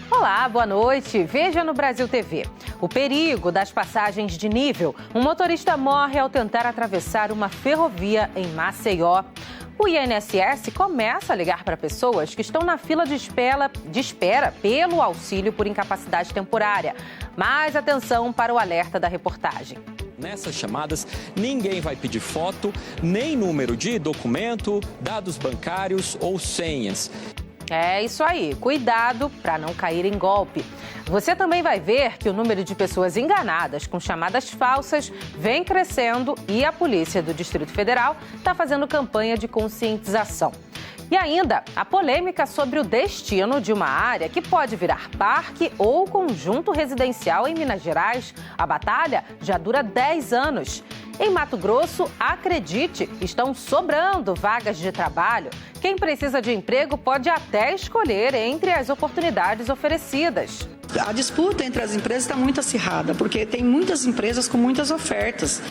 Olá, boa noite. Veja no Brasil TV. O perigo das passagens de nível. Um motorista morre ao tentar atravessar uma ferrovia em Maceió. O INSS começa a ligar para pessoas que estão na fila de espera pelo auxílio por incapacidade temporária. Mais atenção para o alerta da reportagem. Nessas chamadas, ninguém vai pedir foto, nem número de documento, dados bancários ou senhas. É isso aí, cuidado para não cair em golpe. Você também vai ver que o número de pessoas enganadas com chamadas falsas vem crescendo e a Polícia do Distrito Federal está fazendo campanha de conscientização. E ainda, a polêmica sobre o destino de uma área que pode virar parque ou conjunto residencial em Minas Gerais. A batalha já dura 10 anos. Em Mato Grosso, acredite, estão sobrando vagas de trabalho. Quem precisa de emprego pode até escolher entre as oportunidades oferecidas. A disputa entre as empresas está muito acirrada, porque tem muitas empresas com muitas ofertas.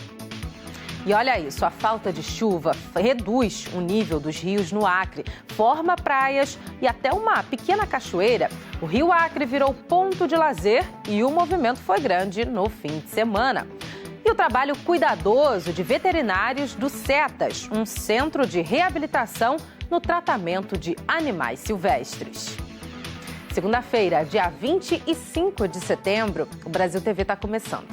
E olha isso, a falta de chuva reduz o nível dos rios no Acre, forma praias e até uma pequena cachoeira. O Rio Acre virou ponto de lazer e o movimento foi grande no fim de semana. E o trabalho cuidadoso de veterinários do CETAS, um centro de reabilitação no tratamento de animais silvestres. Segunda-feira, dia 25 de setembro, o Brasil TV está começando.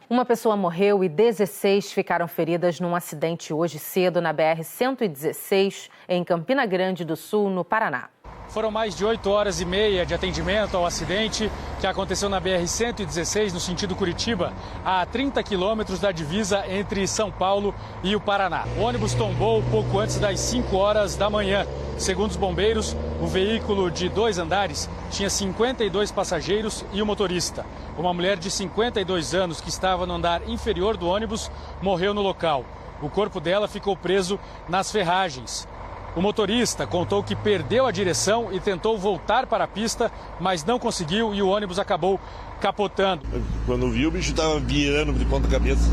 Uma pessoa morreu e 16 ficaram feridas num acidente hoje cedo na BR-116, em Campina Grande do Sul, no Paraná. Foram mais de 8 horas e meia de atendimento ao acidente que aconteceu na BR-116, no sentido Curitiba, a 30 quilômetros da divisa entre São Paulo e o Paraná. O ônibus tombou pouco antes das 5 horas da manhã. Segundo os bombeiros, o veículo de 2 andares tinha 52 passageiros e o motorista. Uma mulher de 52 anos que estava no andar inferior do ônibus morreu no local. O corpo dela ficou preso nas ferragens. O motorista contou que perdeu a direção e tentou voltar para a pista, mas não conseguiu e o ônibus acabou capotando. Quando vi, o bicho estava virando de ponta cabeça.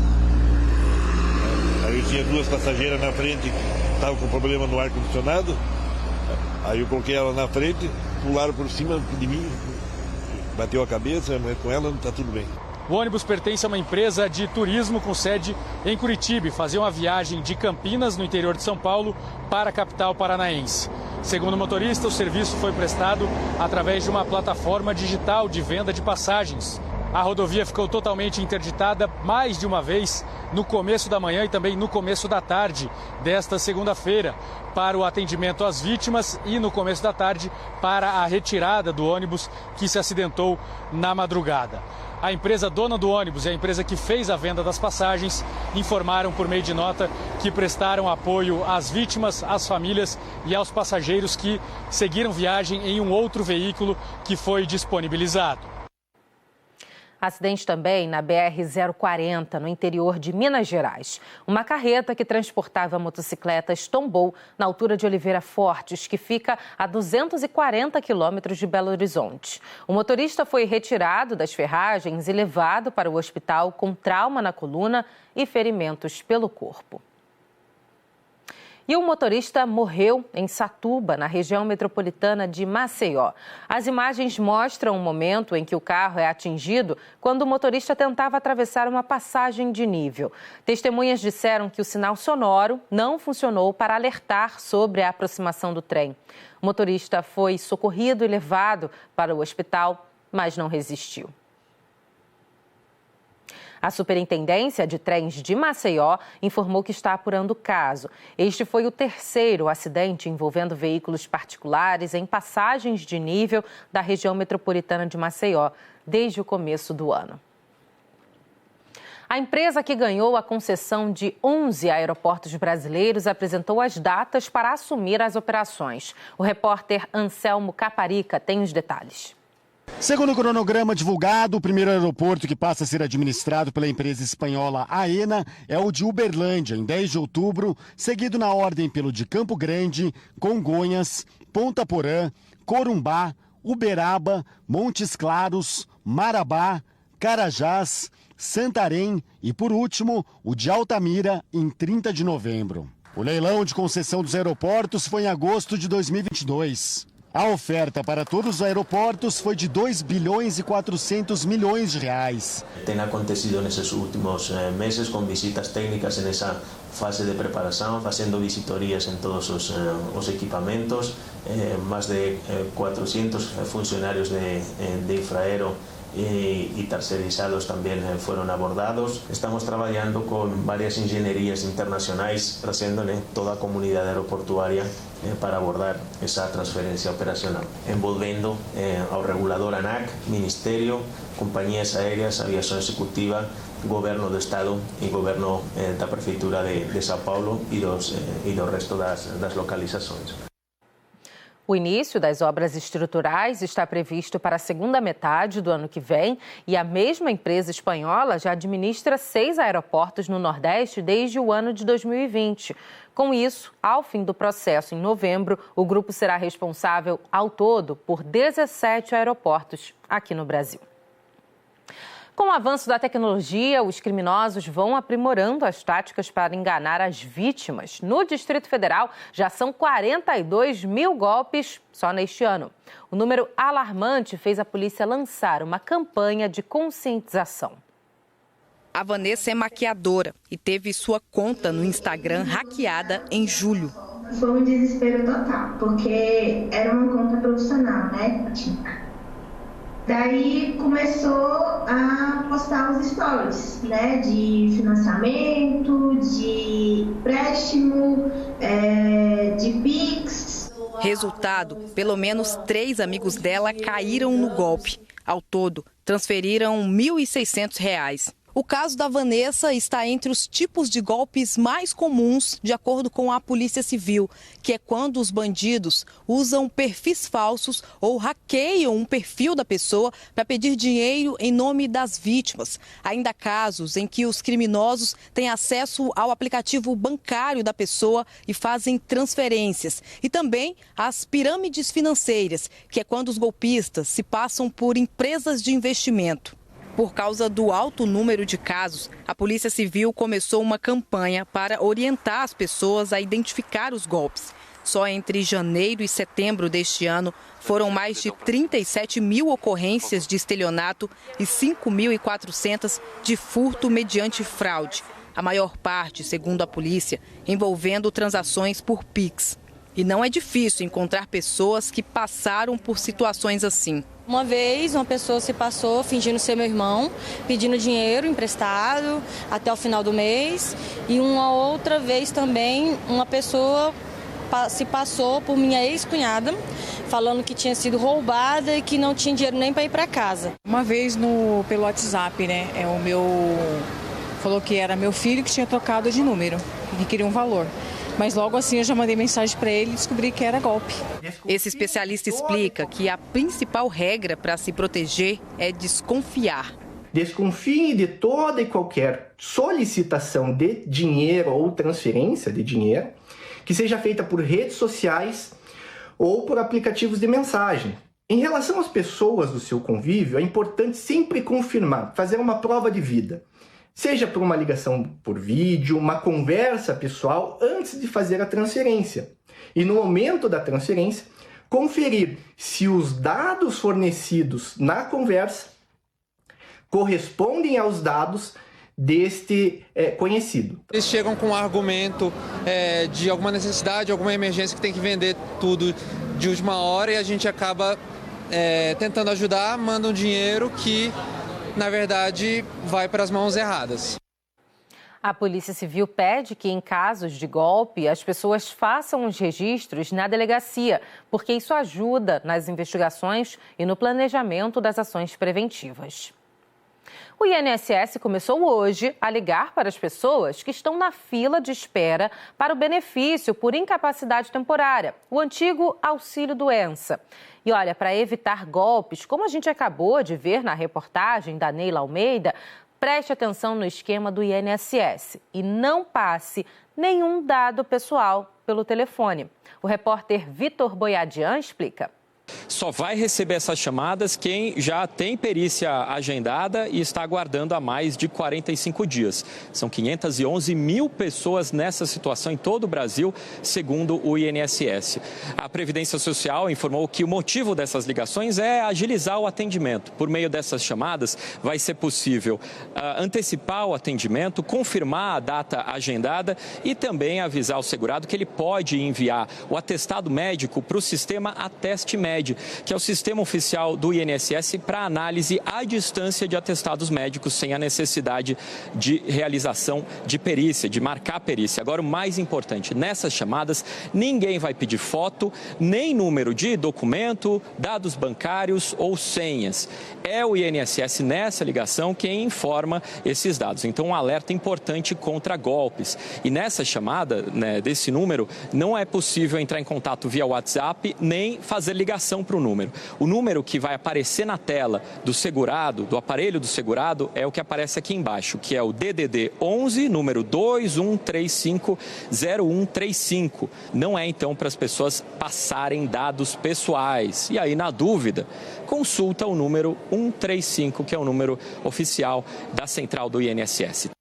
Aí eu tinha 2 passageiras na frente, estavam com problema no ar-condicionado. Aí eu coloquei ela na frente, pularam por cima de mim, bateu a cabeça, mas com ela está tudo bem. O ônibus pertence a uma empresa de turismo com sede em Curitiba e fazia uma viagem de Campinas, no interior de São Paulo, para a capital paranaense. Segundo o motorista, o serviço foi prestado através de uma plataforma digital de venda de passagens. A rodovia ficou totalmente interditada mais de uma vez no começo da manhã e também no começo da tarde desta segunda-feira para o atendimento às vítimas e no começo da tarde para a retirada do ônibus que se acidentou na madrugada. A empresa dona do ônibus e a empresa que fez a venda das passagens informaram por meio de nota que prestaram apoio às vítimas, às famílias e aos passageiros que seguiram viagem em um outro veículo que foi disponibilizado. Acidente também na BR-040, no interior de Minas Gerais. Uma carreta que transportava motocicletas tombou na altura de Oliveira Fortes, que fica a 240 quilômetros de Belo Horizonte. O motorista foi retirado das ferragens e levado para o hospital com trauma na coluna e ferimentos pelo corpo. E o motorista morreu em Satuba, na região metropolitana de Maceió. As imagens mostram o momento em que o carro é atingido quando o motorista tentava atravessar uma passagem de nível. Testemunhas disseram que o sinal sonoro não funcionou para alertar sobre a aproximação do trem. O motorista foi socorrido e levado para o hospital, mas não resistiu. A Superintendência de Trens de Maceió informou que está apurando o caso. Este foi o 3º acidente envolvendo veículos particulares em passagens de nível da região metropolitana de Maceió desde o começo do ano. A empresa que ganhou a concessão de 11 aeroportos brasileiros apresentou as datas para assumir as operações. O repórter Anselmo Caparica tem os detalhes. Segundo o cronograma divulgado, o primeiro aeroporto que passa a ser administrado pela empresa espanhola AENA é o de Uberlândia, em 10 de outubro, seguido na ordem pelo de Campo Grande, Congonhas, Ponta Porã, Corumbá, Uberaba, Montes Claros, Marabá, Carajás, Santarém e, por último, o de Altamira, em 30 de novembro. O leilão de concessão dos aeroportos foi em agosto de 2022. A oferta para todos os aeroportos foi de 2 bilhões e 400 milhões de reais. Tem acontecido nesses últimos meses com visitas técnicas nessa fase de preparação, fazendo visitorias em todos os equipamentos, mais de 400 funcionários de Infraero y tercerizados también fueron abordados. Estamos trabajando con varias ingenierías internacionales, trazendo toda a comunidade aeroportuaria para abordar esa transferencia operacional, envolvendo ao regulador ANAC, Ministerio, compañías aéreas, aviación ejecutiva, governo do estado e governo da prefeitura de São Paulo e do resto das localizações. O início das obras estruturais está previsto para a segunda metade do ano que vem e a mesma empresa espanhola já administra 6 aeroportos no Nordeste desde o ano de 2020. Com isso, ao fim do processo, em novembro, o grupo será responsável ao todo por 17 aeroportos aqui no Brasil. Com o avanço da tecnologia, os criminosos vão aprimorando as táticas para enganar as vítimas. No Distrito Federal, já são 42 mil golpes só neste ano. O número alarmante fez a polícia lançar uma campanha de conscientização. A Vanessa é maquiadora e teve sua conta no Instagram hackeada em julho. Foi um desespero total, porque era uma conta profissional, né? Daí começou a postar os stories, né, de financiamento, de empréstimo, de Pix. Resultado, pelo menos 3 amigos dela caíram no golpe. Ao todo, transferiram R$ 1.600. O caso da Vanessa está entre os tipos de golpes mais comuns, de acordo com a Polícia Civil, que é quando os bandidos usam perfis falsos ou hackeiam um perfil da pessoa para pedir dinheiro em nome das vítimas. Ainda há casos em que os criminosos têm acesso ao aplicativo bancário da pessoa e fazem transferências. E também as pirâmides financeiras, que é quando os golpistas se passam por empresas de investimento. Por causa do alto número de casos, a Polícia Civil começou uma campanha para orientar as pessoas a identificar os golpes. Só entre janeiro e setembro deste ano, foram mais de 37 mil ocorrências de estelionato e 5.400 de furto mediante fraude. A maior parte, segundo a polícia, envolvendo transações por Pix. E não é difícil encontrar pessoas que passaram por situações assim. Uma vez, uma pessoa se passou fingindo ser meu irmão, pedindo dinheiro emprestado até o final do mês. E uma outra vez também, uma pessoa se passou por minha ex-cunhada, falando que tinha sido roubada e que não tinha dinheiro nem para ir para casa. Uma vez pelo WhatsApp, né? Falou que era meu filho que tinha trocado de número e queria um valor. Mas logo assim eu já mandei mensagem para ele e descobri que era golpe. Esse especialista explica que a principal regra para se proteger é desconfiar. Desconfie de toda e qualquer solicitação de dinheiro ou transferência de dinheiro que seja feita por redes sociais ou por aplicativos de mensagem. Em relação às pessoas do seu convívio, é importante sempre confirmar, fazer uma prova de vida. Seja por uma ligação por vídeo, uma conversa pessoal antes de fazer a transferência. E no momento da transferência, conferir se os dados fornecidos na conversa correspondem aos dados deste conhecido. Eles chegam com um argumento de alguma necessidade, alguma emergência que tem que vender tudo de última hora e a gente acaba tentando ajudar, manda um dinheiro que na verdade, vai para as mãos erradas. A Polícia Civil pede que, em casos de golpe, as pessoas façam os registros na delegacia, porque isso ajuda nas investigações e no planejamento das ações preventivas. O INSS começou hoje a ligar para as pessoas que estão na fila de espera para o benefício por incapacidade temporária, o antigo auxílio-doença. E olha, para evitar golpes, como a gente acabou de ver na reportagem da Neila Almeida, preste atenção no esquema do INSS e não passe nenhum dado pessoal pelo telefone. O repórter Vitor Boiadian explica. só vai receber essas chamadas quem já tem perícia agendada e está aguardando há mais de 45 dias. São 511 mil pessoas nessa situação em todo o Brasil, segundo o INSS. A Previdência Social informou que o motivo dessas ligações é agilizar o atendimento. Por meio dessas chamadas, vai ser possível antecipar o atendimento, confirmar a data agendada e também avisar o segurado que ele pode enviar o atestado médico para o sistema Ateste Med, que é o sistema oficial do INSS para análise à distância de atestados médicos sem a necessidade de realização de perícia, de marcar perícia. Agora, o mais importante, nessas chamadas, ninguém vai pedir foto, nem número de documento, dados bancários ou senhas. É o INSS nessa ligação quem informa esses dados. Então, um alerta importante contra golpes. E nessa chamada, desse número, não é possível entrar em contato via WhatsApp, nem fazer ligação para o número. O número que vai aparecer na tela do segurado, do aparelho do segurado, é o que aparece aqui embaixo, que é o DDD 11, número 21350135. Não é, então, para as pessoas passarem dados pessoais. E aí, na dúvida, consulta o número 135, que é o número oficial da central do INSS.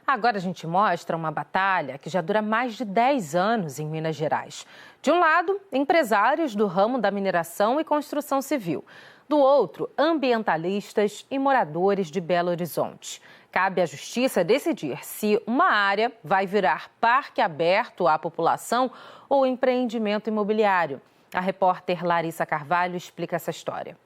Agora a gente mostra uma batalha que já dura mais de 10 anos em Minas Gerais. De um lado, empresários do ramo da mineração e construção civil. Do outro, ambientalistas e moradores de Belo Horizonte. Cabe à Justiça decidir se uma área vai virar parque aberto à população ou empreendimento imobiliário. A repórter Larissa Carvalho explica essa história.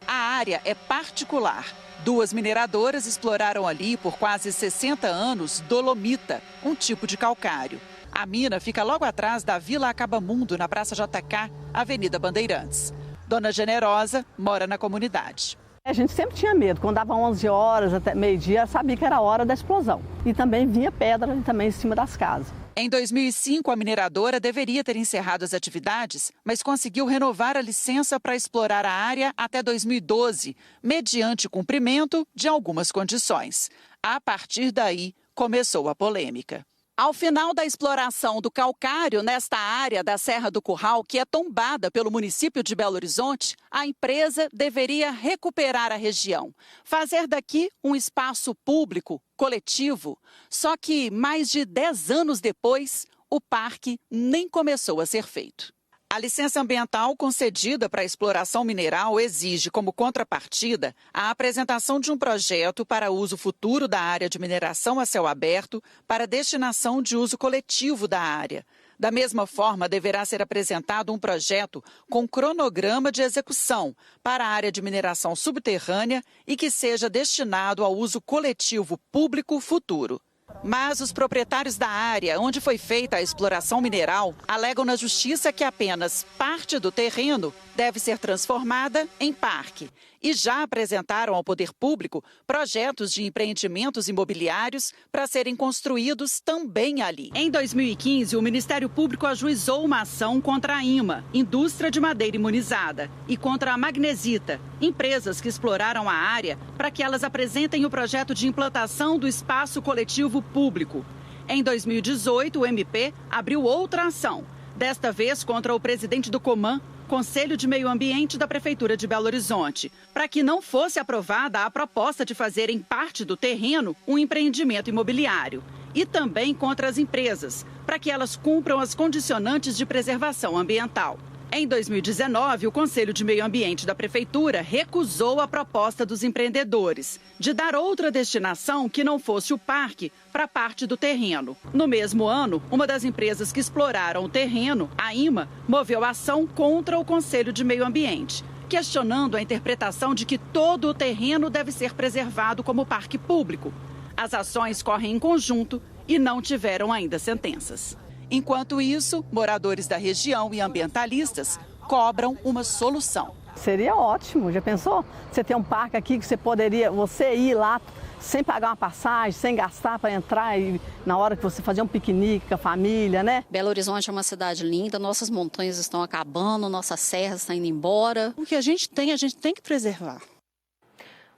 A área é particular. 2 mineradoras exploraram ali por quase 60 anos dolomita, um tipo de calcário. A mina fica logo atrás da Vila Acabamundo, na Praça JK, Avenida Bandeirantes. Dona Generosa mora na comunidade. A gente sempre tinha medo. Quando dava 11 horas até meio-dia, sabia que era a hora da explosão. E também vinha pedra também em cima das casas. Em 2005, a mineradora deveria ter encerrado as atividades, mas conseguiu renovar a licença para explorar a área até 2012, mediante cumprimento de algumas condições. A partir daí, começou a polêmica. Ao final da exploração do calcário nesta área da Serra do Curral, que é tombada pelo município de Belo Horizonte, a empresa deveria recuperar a região, fazer daqui um espaço público, coletivo. Só que, mais de 10 anos depois, o parque nem começou a ser feito. A licença ambiental concedida para a exploração mineral exige, como contrapartida, a apresentação de um projeto para uso futuro da área de mineração a céu aberto para destinação de uso coletivo da área. Da mesma forma, deverá ser apresentado um projeto com cronograma de execução para a área de mineração subterrânea e que seja destinado ao uso coletivo público futuro. Mas os proprietários da área onde foi feita a exploração mineral alegam na justiça que apenas parte do terreno deve ser transformada em parque e já apresentaram ao poder público projetos de empreendimentos imobiliários para serem construídos também ali. Em 2015, o Ministério Público ajuizou uma ação contra a IMA, Indústria de Madeira Imunizada, e contra a Magnesita, empresas que exploraram a área para que elas apresentem o projeto de implantação do espaço coletivo público. Em 2018, o MP abriu outra ação, desta vez contra o presidente do Coman, Conselho de Meio Ambiente da Prefeitura de Belo Horizonte, para que não fosse aprovada a proposta de fazer em parte do terreno um empreendimento imobiliário. E também contra as empresas, para que elas cumpram as condicionantes de preservação ambiental. Em 2019, o Conselho de Meio Ambiente da Prefeitura recusou a proposta dos empreendedores de dar outra destinação que não fosse o parque para parte do terreno. No mesmo ano, uma das empresas que exploraram o terreno, a IMA, moveu ação contra o Conselho de Meio Ambiente, questionando a interpretação de que todo o terreno deve ser preservado como parque público. As ações correm em conjunto e não tiveram ainda sentenças. Enquanto isso, moradores da região e ambientalistas cobram uma solução. Seria ótimo, já pensou? Você tem um parque aqui que você ir lá sem pagar uma passagem, sem gastar para entrar e na hora que você fazer um piquenique com a família, né? Belo Horizonte é uma cidade linda, nossas montanhas estão acabando, nossas serras estão indo embora. O que a gente tem que preservar.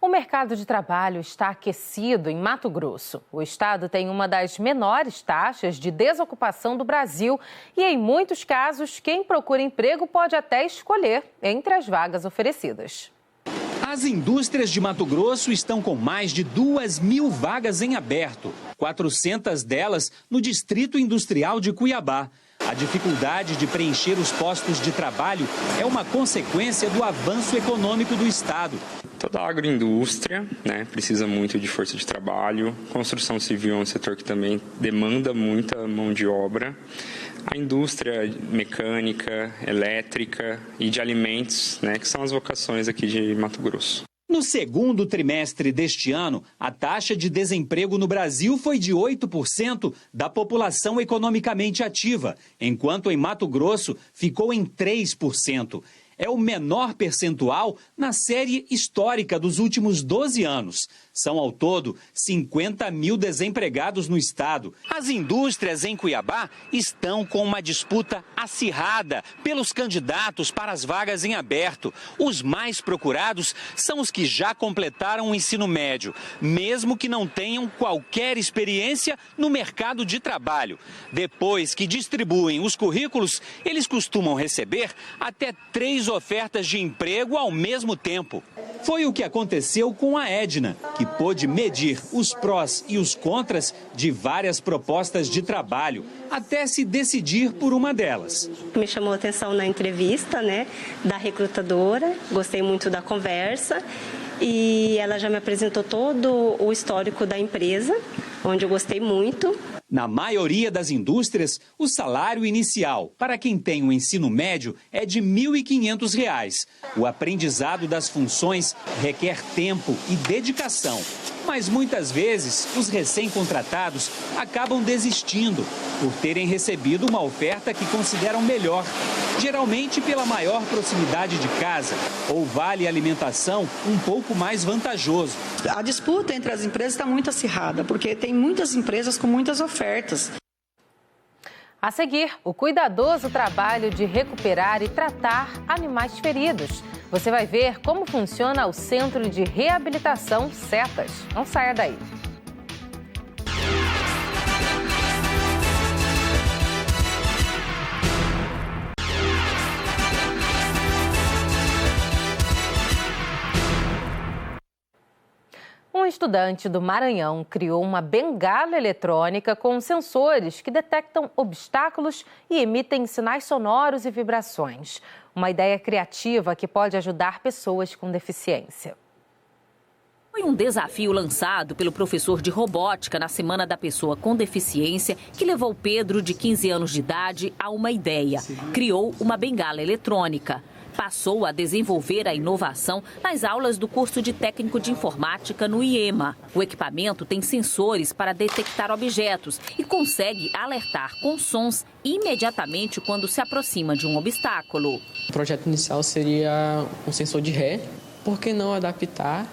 O mercado de trabalho está aquecido em Mato Grosso. O estado tem uma das menores taxas de desocupação do Brasil e, em muitos casos, quem procura emprego pode até escolher entre as vagas oferecidas. As indústrias de Mato Grosso estão com mais de 2.000 vagas em aberto, 400 delas no Distrito Industrial de Cuiabá. A dificuldade de preencher os postos de trabalho é uma consequência do avanço econômico do estado. Toda a agroindústria, precisa muito de força de trabalho. Construção civil é um setor que também demanda muita mão de obra. A indústria mecânica, elétrica e de alimentos, que são as vocações aqui de Mato Grosso. No segundo trimestre deste ano, a taxa de desemprego no Brasil foi de 8% da população economicamente ativa, enquanto em Mato Grosso ficou em 3%. É o menor percentual na série histórica dos últimos 12 anos. São, ao todo, 50 mil desempregados no estado. As indústrias em Cuiabá estão com uma disputa acirrada pelos candidatos para as vagas em aberto. Os mais procurados são os que já completaram o ensino médio, mesmo que não tenham qualquer experiência no mercado de trabalho. Depois que distribuem os currículos, eles costumam receber até 3 ofertas de emprego ao mesmo tempo. Foi o que aconteceu com a Edna, que pôde medir os prós e os contras de várias propostas de trabalho, até se decidir por uma delas. Me chamou a atenção na entrevista, da recrutadora, gostei muito da conversa e ela já me apresentou todo o histórico da empresa, onde eu gostei muito. Na maioria das indústrias, o salário inicial para quem tem o ensino médio é de R$ 1.500. O aprendizado das funções requer tempo e dedicação. Mas muitas vezes, os recém-contratados acabam desistindo por terem recebido uma oferta que consideram melhor, geralmente pela maior proximidade de casa ou vale alimentação um pouco mais vantajoso. A disputa entre as empresas está muito acirrada, porque tem muitas empresas com muitas ofertas. A seguir, o cuidadoso trabalho de recuperar e tratar animais feridos. Você vai ver como funciona o Centro de Reabilitação Setas. Não saia daí. Um estudante do Maranhão criou uma bengala eletrônica com sensores que detectam obstáculos e emitem sinais sonoros e vibrações. Uma ideia criativa que pode ajudar pessoas com deficiência. Foi um desafio lançado pelo professor de robótica na Semana da Pessoa com Deficiência que levou Pedro, de 15 anos de idade, a uma ideia. Criou uma bengala eletrônica. Passou a desenvolver a inovação nas aulas do curso de técnico de informática no IEMA. O equipamento tem sensores para detectar objetos e consegue alertar com sons imediatamente quando se aproxima de um obstáculo. O projeto inicial seria um sensor de ré. Por que não adaptar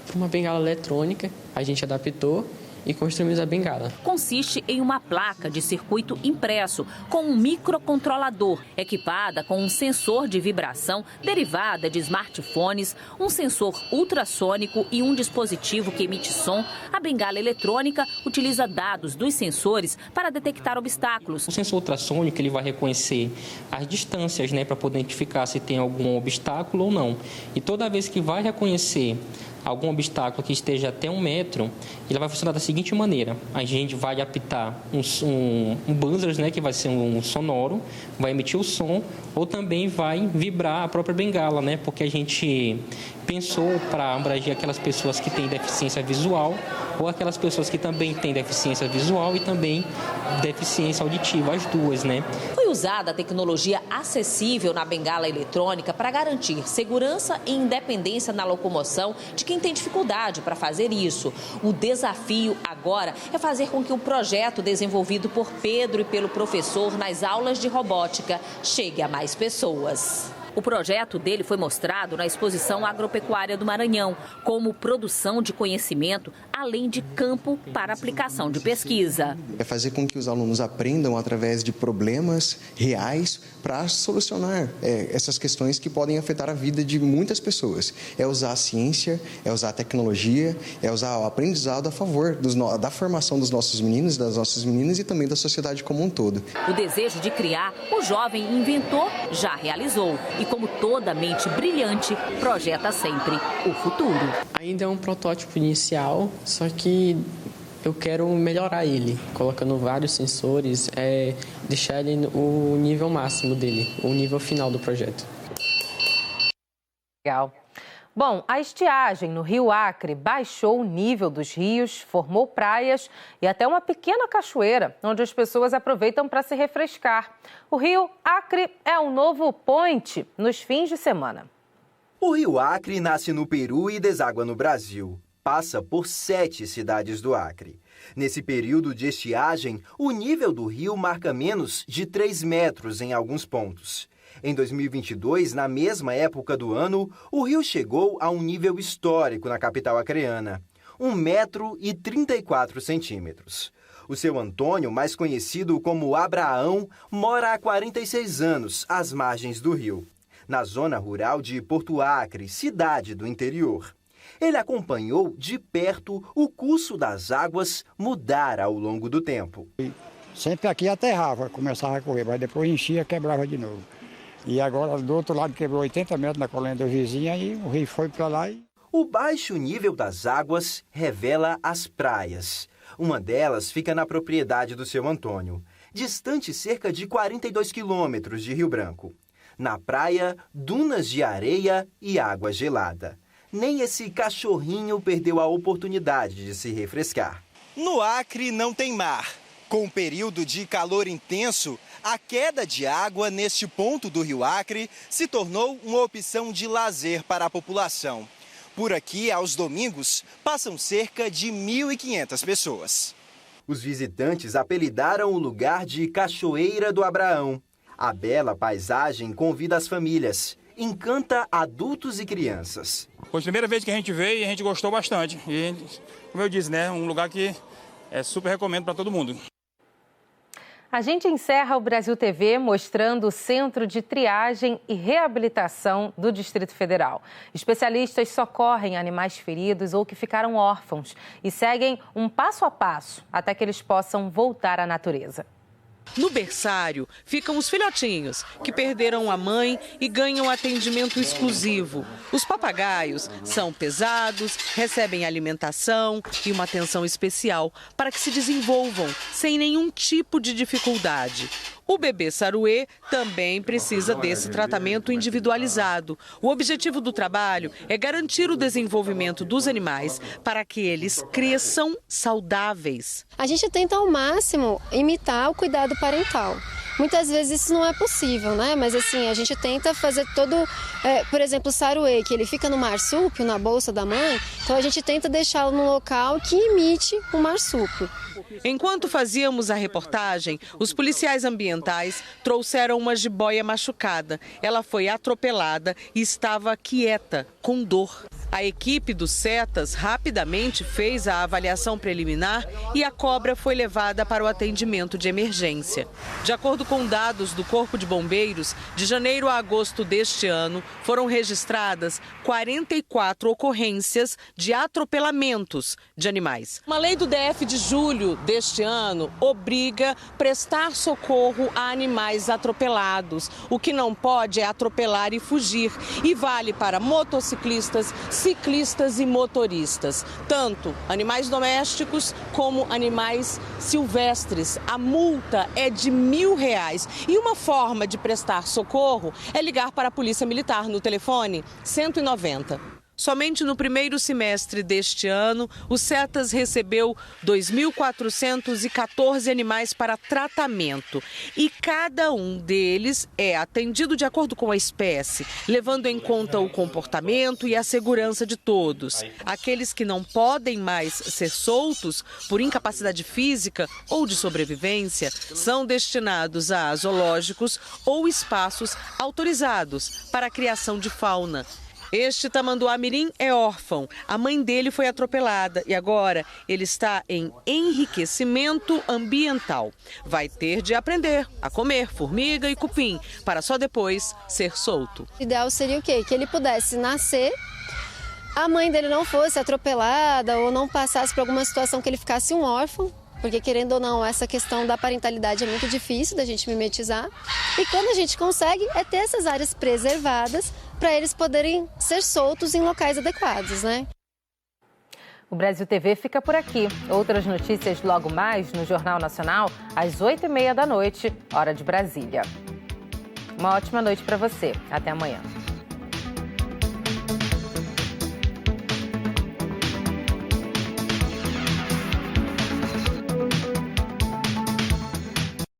para uma bengala eletrônica? A gente adaptou e construímos a bengala. Consiste em uma placa de circuito impresso com um microcontrolador, equipada com um sensor de vibração derivada de smartphones, um sensor ultrassônico e um dispositivo que emite som. A bengala eletrônica utiliza dados dos sensores para detectar obstáculos. O sensor ultrassônico ele vai reconhecer as distâncias, para poder identificar se tem algum obstáculo ou não. E toda vez que vai reconhecer algum obstáculo que esteja até 1 metro, ele vai funcionar da seguinte maneira. A gente vai apitar um buzzer, que vai ser um sonoro, vai emitir o som, ou também vai vibrar a própria bengala, porque a gente pensou para abranger aquelas pessoas que têm deficiência visual ou aquelas pessoas que também têm deficiência visual e também deficiência auditiva, as duas, Foi usada a tecnologia acessível na bengala eletrônica para garantir segurança e independência na locomoção de quem tem dificuldade para fazer isso. O desafio agora é fazer com que o projeto desenvolvido por Pedro e pelo professor nas aulas de robótica chegue a mais pessoas. O projeto dele foi mostrado na Exposição Agropecuária do Maranhão, como produção de conhecimento, além de campo para aplicação de pesquisa. É fazer com que os alunos aprendam através de problemas reais para solucionar essas questões que podem afetar a vida de muitas pessoas. É usar a ciência, é usar a tecnologia, é usar o aprendizado a favor da formação dos nossos meninos, das nossas meninas e também da sociedade como um todo. O desejo de criar, o jovem inventor já realizou. E como toda mente brilhante, projeta sempre o futuro. Ainda é um protótipo inicial, só que eu quero melhorar ele, colocando vários sensores, deixar ele o nível máximo dele, o nível final do projeto. Legal. Bom, a estiagem no Rio Acre baixou o nível dos rios, formou praias e até uma pequena cachoeira, onde as pessoas aproveitam para se refrescar. O Rio Acre é um novo point nos fins de semana. O Rio Acre nasce no Peru e deságua no Brasil. Passa por 7 cidades do Acre. Nesse período de estiagem, o nível do rio marca menos de 3 metros em alguns pontos. Em 2022, na mesma época do ano, o rio chegou a um nível histórico na capital acreana, 1,34 m. O seu Antônio, mais conhecido como Abraão, mora há 46 anos às margens do rio, na zona rural de Porto Acre, cidade do interior. Ele acompanhou de perto o curso das águas mudar ao longo do tempo. Sempre aqui aterrava, começava a correr, mas depois enchia, quebrava de novo. E agora, do outro lado, quebrou 80 metros na colônia do vizinho, aí o rio foi para lá. O baixo nível das águas revela as praias. Uma delas fica na propriedade do seu Antônio, distante cerca de 42 quilômetros de Rio Branco. Na praia, dunas de areia e água gelada. Nem esse cachorrinho perdeu a oportunidade de se refrescar. No Acre não tem mar. Com um período de calor intenso, a queda de água neste ponto do Rio Acre se tornou uma opção de lazer para a população. Por aqui, aos domingos, passam cerca de 1.500 pessoas. Os visitantes apelidaram o lugar de Cachoeira do Abraão. A bela paisagem convida as famílias, encanta adultos e crianças. Foi a primeira vez que a gente veio e a gente gostou bastante. E, como eu disse, né, um lugar que super recomendo para todo mundo. A gente encerra o Brasil TV mostrando o Centro de Triagem e Reabilitação do Distrito Federal. Especialistas socorrem animais feridos ou que ficaram órfãos e seguem um passo a passo até que eles possam voltar à natureza. No berçário ficam os filhotinhos, que perderam a mãe e ganham atendimento exclusivo. Os papagaios são pesados, recebem alimentação e uma atenção especial para que se desenvolvam sem nenhum tipo de dificuldade. O bebê saruê também precisa desse tratamento individualizado. O objetivo do trabalho é garantir o desenvolvimento dos animais para que eles cresçam saudáveis. A gente tenta ao máximo imitar o cuidado parental. Muitas vezes isso não é possível, né? Mas assim, a gente tenta fazer todo... por exemplo, o saruê, que ele fica no marsúpio, na bolsa da mãe, então a gente tenta deixá-lo num local que imite o marsúpio. Enquanto fazíamos a reportagem, os policiais ambientais trouxeram uma jiboia machucada. Ela foi atropelada e estava quieta, com dor. A equipe dos CETAS rapidamente fez a avaliação preliminar e a cobra foi levada para o atendimento de emergência. De acordo com dados do Corpo de Bombeiros, de janeiro a agosto deste ano, foram registradas 44 ocorrências de atropelamentos de animais. Uma lei do DF de julho deste ano obriga a prestar socorro a animais atropelados. O que não pode é atropelar e fugir. E vale para motociclistas, ciclistas e motoristas, tanto animais domésticos como animais silvestres. A multa é de R$1.000 e uma forma de prestar socorro é ligar para a Polícia Militar no telefone 190. Somente no primeiro semestre deste ano, o CETAS recebeu 2.414 animais para tratamento e cada um deles é atendido de acordo com a espécie, levando em conta o comportamento e a segurança de todos. Aqueles que não podem mais ser soltos por incapacidade física ou de sobrevivência são destinados a zoológicos ou espaços autorizados para a criação de fauna. Este tamanduá-mirim é órfão. A mãe dele foi atropelada e agora ele está em enriquecimento ambiental. Vai ter de aprender a comer formiga e cupim para só depois ser solto. O ideal seria o quê? Que ele pudesse nascer, a mãe dele não fosse atropelada ou não passasse por alguma situação que ele ficasse um órfão. Porque, querendo ou não, essa questão da parentalidade é muito difícil da gente mimetizar. E quando a gente consegue, é ter essas áreas preservadas para eles poderem ser soltos em locais adequados, né? O Brasil TV fica por aqui. Outras notícias logo mais no Jornal Nacional, às 8h30 da noite, hora de Brasília. Uma ótima noite para você. Até amanhã.